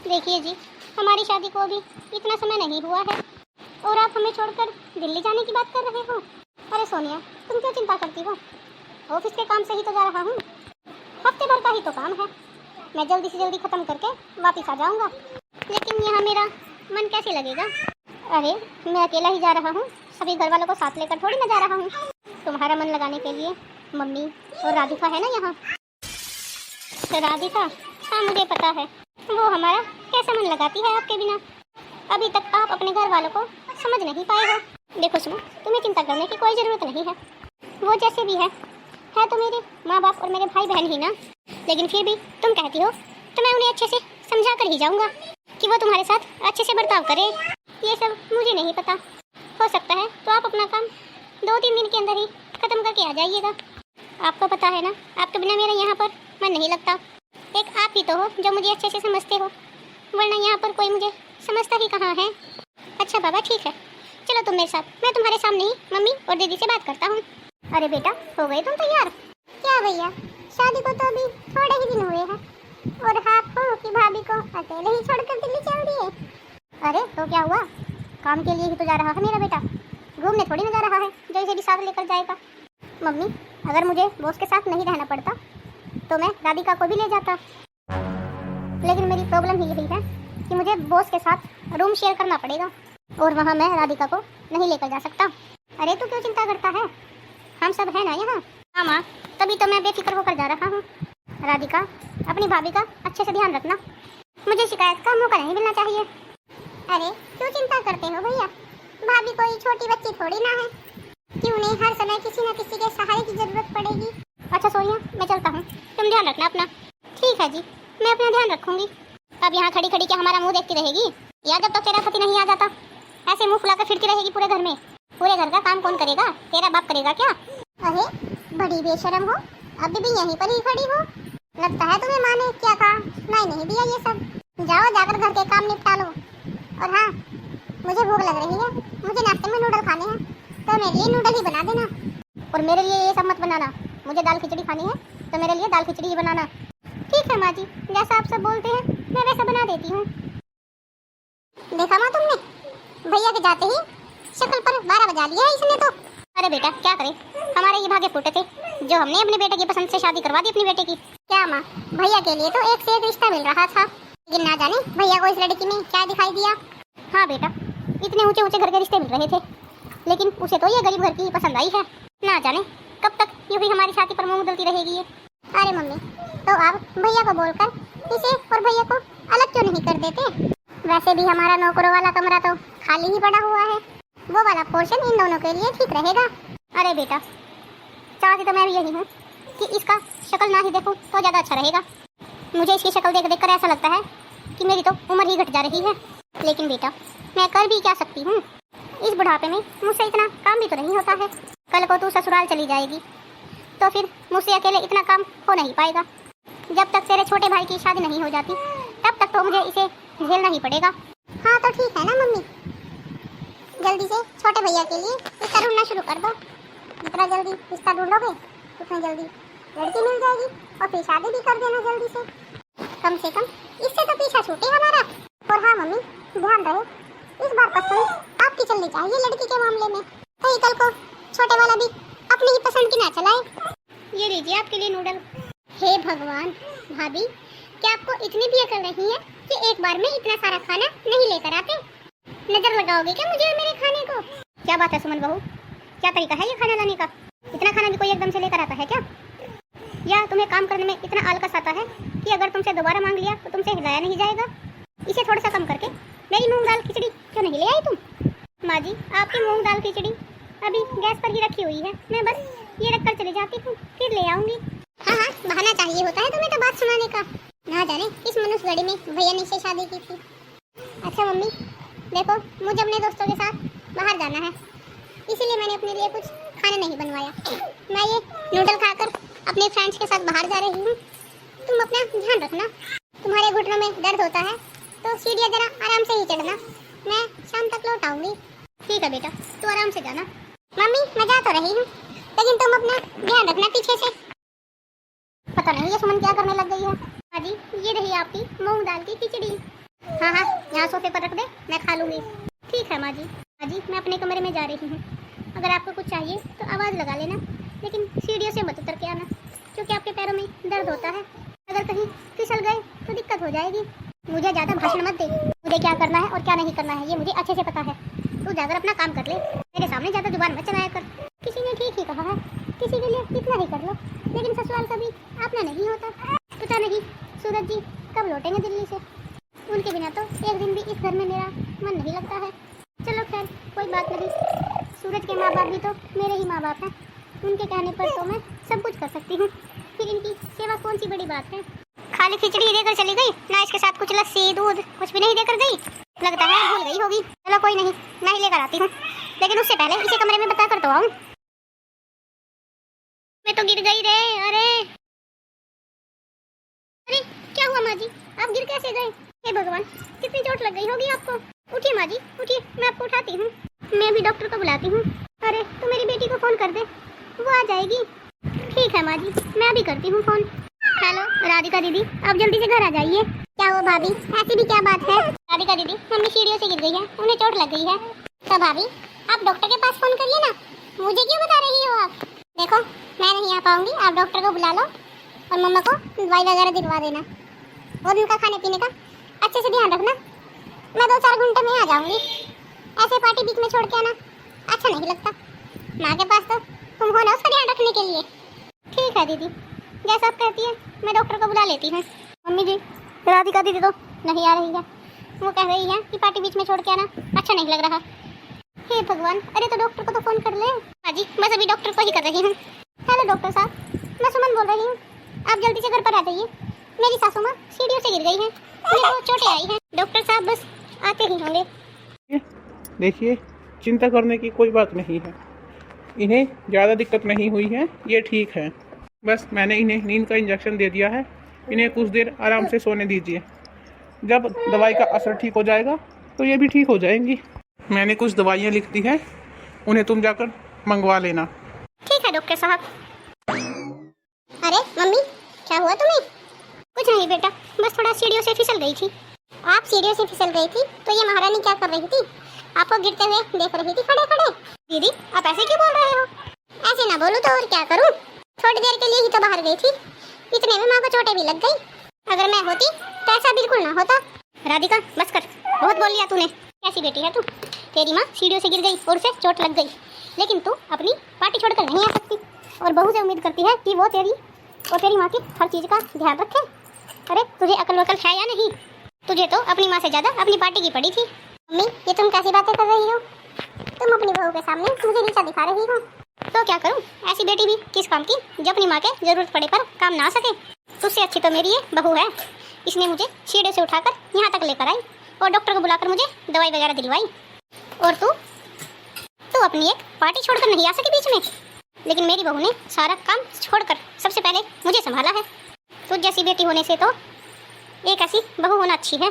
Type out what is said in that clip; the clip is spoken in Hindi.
देखिए जी, हमारी शादी को अभी इतना समय नहीं हुआ है और आप हमें छोड़कर दिल्ली जाने की बात कर रहे हो। अरे सोनिया, तुम क्यों चिंता करती हो? ऑफिस के काम से ही तो जा रहा हूँ। हफ्ते भर का ही तो काम है। मैं जल्दी से जल्दी ख़त्म करके वापस आ जाऊँगा। लेकिन यहाँ मेरा मन कैसे लगेगा? अरे मैं अकेला ही जा रहा हूँ, सभी घर वालों को साथ लेकर थोड़ी ना जा रहा हूँ। तुम्हारा मन लगाने के लिए मम्मी और राधिका है ना यहाँ। राधिका? हाँ मुझे पता है, वो हमारा कैसा मन लगाती है आपके बिना। अभी तक आप अपने घर वालों को समझ नहीं पाए हो। देखो सुनो, तुम्हें चिंता करने की कोई ज़रूरत नहीं है। वो जैसे भी है तो मेरे माँ बाप और मेरे भाई बहन ही ना। लेकिन फिर भी तुम कहती हो तो मैं उन्हें अच्छे से समझा कर ही जाऊँगा कि वो तुम्हारे साथ अच्छे से बर्ताव करे। ये सब मुझे नहीं पता। हो सकता है तो आप अपना काम 2-3 दिन के अंदर ही ख़त्म करके आ जाइएगा। आपको पता है ना, आपके बिना मेरा यहाँ पर मन नहीं लगता। एक आप ही तो हो जो मुझे अच्छे से समझते हो, वरना यहाँ पर कोई मुझे समझता ही कहाँ है। अच्छा बाबा ठीक है, चलो तुम मेरे साथ, मैं तुम्हारे सामने ही मम्मी और दीदी से बात करता हूँ। अरे बेटा, हो गए तुम तैयार? क्या भैया, शादी को तो अभी थोड़े ही दिन हुए हैं और आप हो कि भाभी को अकेले ही छोड़कर दिल्ली चल दिए। अरे तो क्या हुआ? काम के लिए ही तो जा रहा है मेरा बेटा, घूमने थोड़ी ना जा रहा है जो इसे भी साथ लेकर जाएगा। मम्मी, अगर मुझे बॉस के साथ नहीं रहना पड़ता तो मैं राधिका को भी ले जाता। लेकिन मेरी प्रॉब्लम ही यही है कि मुझे बॉस के साथ रूम शेयर करना पड़ेगा और वहाँ मैं राधिका को नहीं लेकर जा सकता। अरे तू क्यों चिंता करता है, हम सब हैं ना यहाँ। हाँ माँ, तभी तो मैं बेफिक्र होकर जा रहा हूँ। राधिका, अपनी भाभी का अच्छे से ध्यान रखना, मुझे शिकायत का मौका नहीं मिलना चाहिए। अरे क्यों चिंता करते हो भैया, भाभी कोई छोटी बच्ची थोड़ी ना है कि उन्हें हर समय किसी न किसी के सहारे की जरूरत पड़ेगी। अच्छा सोनिया, मैं चलता हूँ, तुम ध्यान रखना अपना। ठीक है जी, मैं अपना ध्यान रखूंगी। अब यहाँ खड़ी खड़ी क्या हमारा मुंह देखती रहेगी, या जब तक तेरा पति नहीं आ जाता ऐसे मुंह फुलाकर फिरती रहेगी पूरे घर में? पूरे घर का काम कौन करेगा? तेरा बाप करेगा क्या? अरे बड़ी बेशरम हो, अभी भी यहीं पर ही खड़ी हो। लगता है तुम्हें माँ ने क्या कहा मैं नहीं दिया ये सब। जाओ जाकर घर के काम निपटा लो। और हाँ, मुझे भूख लग रही है, मुझे नाश्ते में नूडल खाने हैं, तो मेरे लिए नूडल ही बना देना। और मेरे लिए ये सब मत बनाना, मुझे दाल खिचड़ी खानी है तो मेरे लिए दाल खिचड़ी ही बनाना। ठीक है माँ जी, जैसा आप सब बोलते हैं मैं वैसा बना देती हूँ। देखा माँ तुमने, भैया के जाते ही शक्ल पर 12 बजा लिया है इसने तो। अरे बेटा क्या करे, हमारे ये भागे फूटे थे जो हमने अपने बेटे की पसंद से शादी करवा दी अपनी बेटे की। क्या माँ, भैया के लिए तो एक से एक रिश्ता मिल रहा था, लेकिन ना जाने भैया को इस लड़की में क्या दिखाई दिया। हाँ बेटा, इतने ऊंचे ऊंचे घर के रिश्ते मिल रहे थे, लेकिन उसे तो ये गरीब घर की ही पसंद आई है। ना जाने कब तक यूं ही हमारी छाती पर मुंह उधलती रहेगी ये। अरे मम्मी, तो आप भैया को बोलकर इसे और भैया को अलग क्यों नहीं कर देते? वैसे भी हमारा नौकरों वाला कमरा तो खाली ही पड़ा हुआ है, वो वाला पोर्शन इन दोनों के लिए ठीक रहेगा। अरे बेटा, चाहती तो मैं भी यही हूँ कि इसका शक्ल ना ही देखूँ तो ज़्यादा अच्छा रहेगा। मुझे इसकी शक्ल देख देख कर ऐसा लगता है कि मेरी तो उम्र ही घट जा रही है। लेकिन बेटा, मैं कर भी क्या सकती हूँ, इस बुढ़ापे में मुझसे इतना काम भी तो नहीं होता है। कल को तू ससुराल चली जाएगी तो फिर मुझसे अकेले इतना काम हो नहीं पाएगा। जब तक तेरे छोटे भाई की शादी नहीं हो जाती तब तक तो मुझे इसे झेलना ही पड़ेगा। हाँ तो ठीक है ना मम्मी, जल्दी से छोटे भैया के लिए रिश्ता ढूंढना शुरू कर दो। जितना जल्दी रिश्ता ढूंढोगे उतना जल्दी लड़की मिल जाएगी और फिर शादी भी कर देना जल्दी से कम इससे तो पीछा छूटे हमारा। और हाँ मम्मी, ध्यान रहे, इस बार पसंद आपकी चलनी चाहिए लड़की के मामले में, कहीं कल को छोटे वाला भी अपनी ही पसंद की ना चलाए। ये लीजिए आपके लिए नूडल। हे भगवान, भाभी क्या आपको इतनी भी अकल नहीं है कि एक बार में इतना सारा खाना नहीं लेकर आते? नजर लगाओगे क्या मुझे और मेरे खाने को? क्या बात है सुमन बहू, क्या तरीका है ये खाना लाने का? इतना खाना भी कोई एकदम से लेकर आता है क्या? या तुम्हें काम करने में इतना आलकस आता है कि अगर तुमसे दोबारा मांग लिया तो तुमसे हिलाया नहीं जाएगा? इसे थोड़ा सा कम करके मेरी मूंग दाल खिचड़ी क्यों नहीं ले आई तुम? माँ जी, आपकी मूंग दाल खिचड़ी अभी गैस पर ही रखी हुई है, मैं बस ये रख कर चली जाती हूँ, फिर ले आऊंगी। हाँ हाँ, बहाना चाहिए होता है तुम्हें तो बात सुनाने का। ना जाने किस मनुष्य घड़ी में भैया ने से शादी की थी। अच्छा मम्मी देखो, मुझे अपने दोस्तों के साथ बाहर जाना है, इसीलिए मैंने अपने लिए कुछ खाना नहीं बनवाया। मैं ये नूडल खाकर अपने फ्रेंड्स के साथ बाहर जा रही हूँ। तुम अपना ध्यान रखना, तुम्हारे घुटनों में दर्द होता है तो सीढ़ियाँ जरा आराम से ही चढ़ना, मैं शाम तक लौट आऊँगी। ठीक है बेटा, तू आराम से जाना। मम्मी मैं जा तो रही हूँ, लेकिन तुम अपना ध्यान रखना पीछे से। पता नहीं ये सुमन क्या करने लग गई है। हाँ जी, ये रही आपकी मूंग दाल की खिचड़ी। यहाँ सोफे पर रख दे, मैं खा लूँगी। ठीक है माँ जी। माँ जी, मैं अपने कमरे में जा रही हूँ। अगर आपको कुछ चाहिए तो आवाज़ लगा लेना, लेकिन सीढ़ियों से मत उतर के आना, क्योंकि आपके पैरों में दर्द होता है। अगर कहीं फिसल गए तो दिक्कत हो जाएगी। मुझे ज़्यादा भाषण मत दे। मुझे क्या करना है और क्या नहीं करना है ये मुझे अच्छे से पता है। तू जाकर अपना काम कर ले, मेरे सामने ज़्यादा जुबान मत चलाया कर। किसी ने ठीक ही कहा है, किसी के लिए कितना ही कर लो, लेकिन ससुराल कभी अपना नहीं होता। पता नहीं सूरज जी कब लौटेंगे दिल्ली से। उनके बिना तो एक दिन भी इस घर में मेरा मन नहीं लगता है। चलो खैर कोई बात नहीं, सूरज के माँ बाप भी तो मेरे ही माँ बाप हैं। उनके कहने पर तो मैं सब कुछ कर सकती हूँ, फिर इनकी सेवा कौन सी बड़ी बात है। खाली खिचड़ी देकर चली गई ना, इसके साथ कुछ लस्सी दूध कुछ भी नहीं देकर गई। लगता है भूल गई होगी। चलो कोई नहीं, मैं ही लेकर आती हूँ, लेकिन उससे पहले इसे कमरे में बता कर तो आऊँ। मैं तो गिर गई रे। अरे अरे क्या हुआ माँ जी, आप गिर कैसे गए? हे भगवान, कितनी चोट लग गई होगी आपको। उठिए माँ जी उठिए, मैं आपको उठाती हूँ। मैं भी डॉक्टर को बुलाती हूँ। अरे तो मेरी बेटी को फोन कर दे, वो आ जाएगी। ठीक है माँ जी, मैं भी करती हूँ फोन। हेलो राधिका दीदी, आप जल्दी से घर आ जाइए। क्या हुआ भाभी, ऐसी भी क्या बात है? राधिका दीदी मम्मी सीढ़ियों से गिर गई है, उन्हें चोट लग गई है। तो भाभी आप डॉक्टर के पास फोन करिए ना, मुझे क्यों बता रही हो आप? देखो मैं नहीं आ पाऊंगी, आप डॉक्टर को बुला लो और मम्मा को दवाई वगैरह दिलवा देना, और उनका खाने पीने का अच्छे से ध्यान रखना। मैं 2-4 घंटे में आ जाऊंगी। ऐसे पार्टी बीच में छोड़ के आना अच्छा नहीं लगता। माँ के पास तो तुम हो ना उसका ध्यान रखने के लिए। ठीक है दीदी, जैसा आप कहती है मैं डॉक्टर को बुला लेती हूँ। मम्मी जी राधिका दीदी तो नहीं आ रही है, वो कह रही है कि पार्टी बीच में छोड़ के आना अच्छा नहीं लग रहा। हे भगवान, अरे तो डॉक्टर को तो फोन कर ले। हाँ जी, बस अभी डॉक्टर को ही कर रही हूँ। हेलो डॉक्टर साहब, मैं सुमन बोल रही हूँ, आप जल्दी से घर पर आ जाइए। मेरी सासू माँ सीढ़ियों से गिर गई है, उन्हें बहुत चोटें आई हैं। डॉक्टर साहब बस आते ही होंगे। देखिए चिंता करने की कोई बात नहीं है, इन्हें ज़्यादा दिक्कत नहीं हुई है, ये ठीक है। बस मैंने इन्हें नींद का इंजेक्शन दे दिया है, इन्हें कुछ देर आराम से सोने दीजिए। जब दवाई का असर ठीक हो जाएगा तो ये भी ठीक हो जाएंगी। मैंने कुछ दवाइयाँ लिख दी हैं, उन्हें तुम जाकर मंगवा लेना। ठीक है डॉक्टर साहब। अरे मम्मी क्या हुआ तुम्हें? कुछ नहीं बेटा, बस थोड़ा सीढ़ियों से फिसल गई थी। आप सीढ़ियों से फिसल गई थी तो ये महारानी क्या कर रही थी? आपको गिरते हुए देख रही थी खड़े खड़े। दीदी आप ऐसे क्यों बोल रहे हो? ऐसे ना बोलूं तो और क्या करूं? थोड़ी देर के लिए ही तो बाहर गई थी, इतने में माँ को चोटें भी लग गई। अगर मैं होती तो ऐसा बिल्कुल ना होता। राधिका बस कर, बहुत बोल लिया तूने। कैसी बेटी है तू? तेरी माँ सीढ़ियों से गिर गई और उसे चोट लग गई, लेकिन तू अपनी पार्टी छोड़कर नहीं आ सकती और बहू से उम्मीद करती है कि वो तेरी माँ की हर चीज़ का ध्यान रखे। अरे तुझे अकल वकल है या नहीं? तुझे तो अपनी माँ से ज़्यादा अपनी पार्टी की पड़ी थी। मम्मी ये तुम कैसी बातें कर रही हो? तुम अपनी बहू के सामने मुझे नीचा दिखा रही हो। तो क्या करूं, ऐसी बेटी भी किस काम की जो अपनी माँ के जरूरत पड़े पर काम ना सके। तुझसे अच्छी तो मेरी ये बहू है, इसने मुझे सीढ़े से उठाकर यहाँ तक लेकर आई और डॉक्टर को बुलाकर मुझे दवाई वगैरह दिलवाई। और तू अपनी एक पार्टी छोड़कर नहीं आ सके बीच में, लेकिन मेरी बहू ने सारा काम छोड़कर सबसे पहले मुझे संभाला है। तुझ जैसी बेटी होने से तो एक ऐसी बहू होना अच्छी है।